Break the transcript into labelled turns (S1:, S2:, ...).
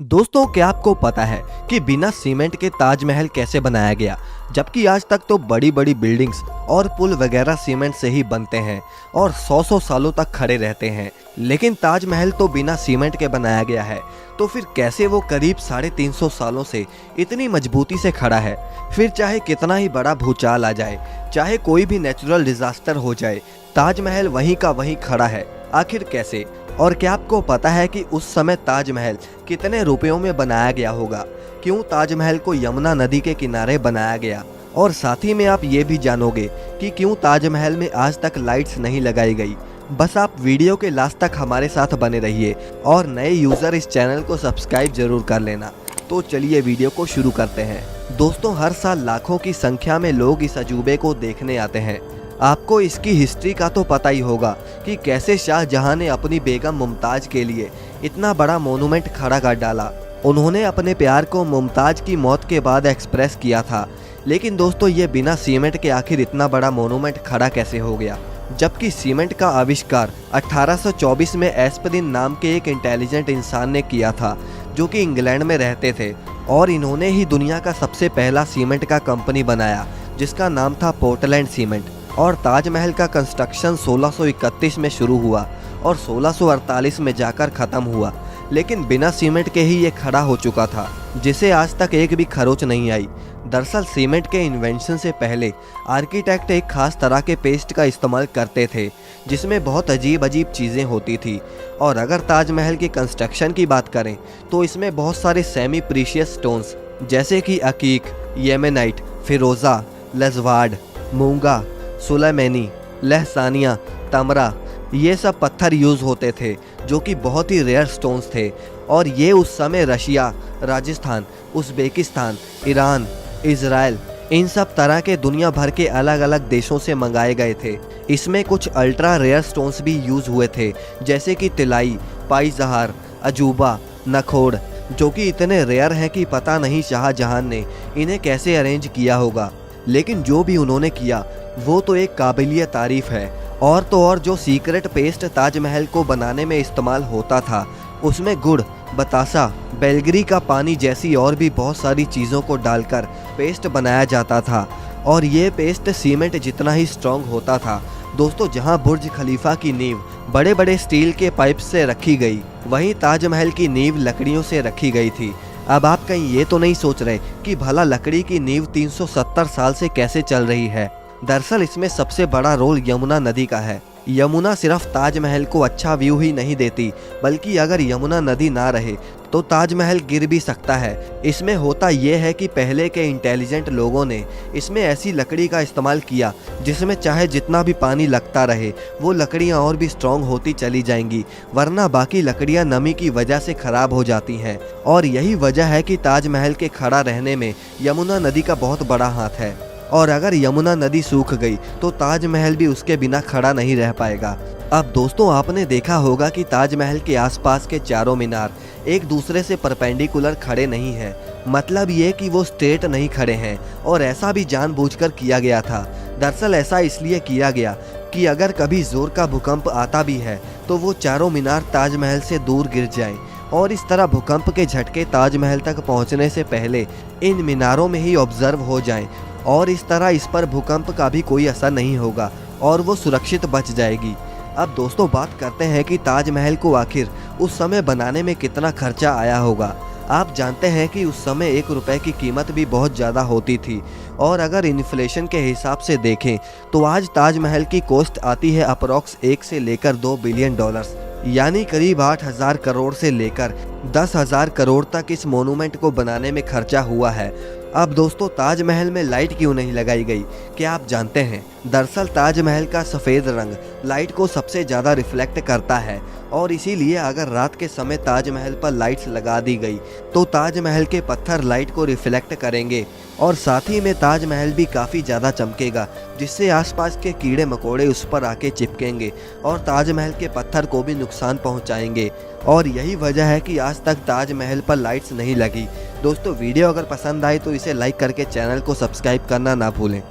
S1: दोस्तों, क्या आपको पता है कि बिना सीमेंट के ताजमहल कैसे बनाया गया? जबकि आज तक तो बड़ी बड़ी बिल्डिंग्स और पुल वगैरह सीमेंट से ही बनते हैं और 100 सालों तक खड़े रहते हैं, लेकिन ताजमहल तो बिना सीमेंट के बनाया गया है। तो फिर कैसे वो करीब 350 सालों से इतनी मजबूती से खड़ा है? फिर चाहे कितना ही बड़ा भूचाल आ जाए, चाहे कोई भी नेचुरल डिजास्टर हो जाए, ताजमहल वहीं का वहीं खड़ा है। आखिर कैसे? और क्या आपको पता है कि उस समय ताजमहल कितने रुपयों में बनाया गया होगा? क्यों ताजमहल को यमुना नदी के किनारे बनाया गया? और साथ ही में आप ये भी जानोगे कि क्यों ताजमहल में आज तक लाइट्स नहीं लगाई गई। बस आप वीडियो के लास्ट तक हमारे साथ बने रहिए और नए यूज़र इस चैनल को सब्सक्राइब जरूर कर लेना। तो चलिए वीडियो को शुरू करते हैं। दोस्तों, हर साल लाखों की संख्या में लोग इस अजूबे को देखने आते हैं। आपको इसकी हिस्ट्री का तो पता ही होगा कि कैसे शाहजहां ने अपनी बेगम मुमताज के लिए इतना बड़ा मोनूमेंट खड़ा कर डाला। उन्होंने अपने प्यार को मुमताज की मौत के बाद एक्सप्रेस किया था। लेकिन दोस्तों, ये बिना सीमेंट के आखिर इतना बड़ा मोनूमेंट खड़ा कैसे हो गया? जबकि सीमेंट का आविष्कार 1824 में एस्परिन नाम के एक इंटेलिजेंट इंसान ने किया था, जो कि इंग्लैंड में रहते थे, और इन्होंने ही दुनिया का सबसे पहला सीमेंट का कंपनी बनाया, जिसका नाम था पोर्टलैंड सीमेंट। और ताजमहल का कंस्ट्रक्शन 1631 में शुरू हुआ और 1648 में जाकर ख़त्म हुआ, लेकिन बिना सीमेंट के ही ये खड़ा हो चुका था, जिसे आज तक एक भी खरोच नहीं आई। दरअसल सीमेंट के इन्वेंशन से पहले आर्किटेक्ट एक खास तरह के पेस्ट का इस्तेमाल करते थे, जिसमें बहुत अजीब अजीब चीज़ें होती थी। और अगर ताजमहल की कंस्ट्रक्शन की बात करें तो इसमें बहुत सारे सेमी प्रीशियस स्टोन्स जैसे कि अकीक, येमेनाइट, फिरोज़ा, लजवाड, मूंगा, सुलेमानी, लहसानिया, तमरा, ये सब पत्थर यूज़ होते थे, जो कि बहुत ही रेयर स्टोन्स थे। और ये उस समय Russia, Rajasthan, Uzbekistan, Iran, Israel, इन सब तरह के दुनिया भर के अलग अलग देशों से मंगाए गए थे। इसमें कुछ अल्ट्रा रेयर स्टोन्स भी यूज़ हुए थे, जैसे कि तिलाई, पाई-जहार, अजूबा, नखोड़, जो कि इतने रेयर हैं कि पता नहीं शाहजहां ने इन्हें कैसे अरेंज किया होगा। लेकिन जो भी उन्होंने किया वो तो एक काबिलिय तारीफ़ है। और तो और जो सीक्रेट पेस्ट ताजमहल को बनाने में इस्तेमाल होता था, उसमें गुड़, बतासा, बेलगरी का पानी जैसी और भी बहुत सारी चीज़ों को डालकर पेस्ट बनाया जाता था। और ये पेस्ट सीमेंट जितना ही स्ट्रॉन्ग होता था। दोस्तों, जहां बुर्ज खलीफा की नींव बड़े बड़े स्टील के पाइप से रखी गई, वहीं ताजमहल की नींव लकड़ियों से रखी गई थी। अब आप कहीं ये तो नहीं सोच रहे कि भला लकड़ी की नींव 370 साल से कैसे चल रही है? दरअसल इसमें सबसे बड़ा रोल यमुना नदी का है। यमुना सिर्फ ताजमहल को अच्छा व्यू ही नहीं देती, बल्कि अगर यमुना नदी ना रहे तो ताजमहल गिर भी सकता है। इसमें होता यह है कि पहले के इंटेलिजेंट लोगों ने इसमें ऐसी लकड़ी का इस्तेमाल किया जिसमें चाहे जितना भी पानी लगता रहे, वो लकड़ियाँ और भी स्ट्रॉन्ग होती चली जाएंगी, वरना बाकी लकड़ियाँ नमी की वजह से ख़राब हो जाती हैं। और यही वजह है कि ताजमहल के खड़ा रहने में यमुना नदी का बहुत बड़ा हाथ है। और अगर यमुना नदी सूख गई तो ताजमहल भी उसके बिना खड़ा नहीं रह पाएगा। अब दोस्तों, आपने देखा होगा कि ताजमहल के आसपास के चारों मीनार एक दूसरे से परपेंडिकुलर खड़े नहीं हैं। मतलब ये कि वो स्ट्रेट नहीं खड़े हैं, और ऐसा भी जानबूझकर किया गया था। दरअसल ऐसा इसलिए किया गया कि अगर कभी जोर का भूकंप आता भी है तो वो चारों मीनार ताजमहल से दूर गिर जाएं, और इस तरह भूकंप के झटके ताजमहल तक पहुंचने से पहले इन मीनारों में ही ऑब्जर्व हो जाएं, और इस तरह इस पर भूकंप का भी कोई असर नहीं होगा और वो सुरक्षित बच जाएगी। अब दोस्तों, बात करते हैं कि ताजमहल को आखिर उस समय बनाने में कितना खर्चा आया होगा। आप जानते हैं कि उस समय 1 रुपए की कीमत भी बहुत ज़्यादा होती थी, और अगर इन्फ्लेशन के हिसाब से देखें तो आज ताजमहल की कॉस्ट आती है अप्रॉक्स 1 से लेकर 2 बिलियन डॉलर्स, यानी करीब 8,000 करोड़ से लेकर 10,000 करोड़ तक इस मोनूमेंट को बनाने में खर्चा हुआ है। अब दोस्तों, ताजमहल में लाइट क्यों नहीं लगाई गई, क्या आप जानते हैं? दरअसल ताजमहल का सफ़ेद रंग लाइट को सबसे ज़्यादा रिफ्लेक्ट करता है, और इसीलिए अगर रात के समय ताजमहल पर लाइट्स लगा दी गई तो ताजमहल के पत्थर लाइट को रिफ्लेक्ट करेंगे, और साथ ही में ताजमहल भी काफ़ी ज़्यादा चमकेगा, जिससे आसपास के कीड़े मकोड़े उस पर आके चिपकेंगे और ताजमहल के पत्थर को भी नुकसान पहुंचाएंगे। और यही वजह है कि आज तक ताजमहल पर लाइट्स नहीं लगी। दोस्तों, वीडियो अगर पसंद आए तो इसे लाइक करके चैनल को सब्सक्राइब करना ना भूलें।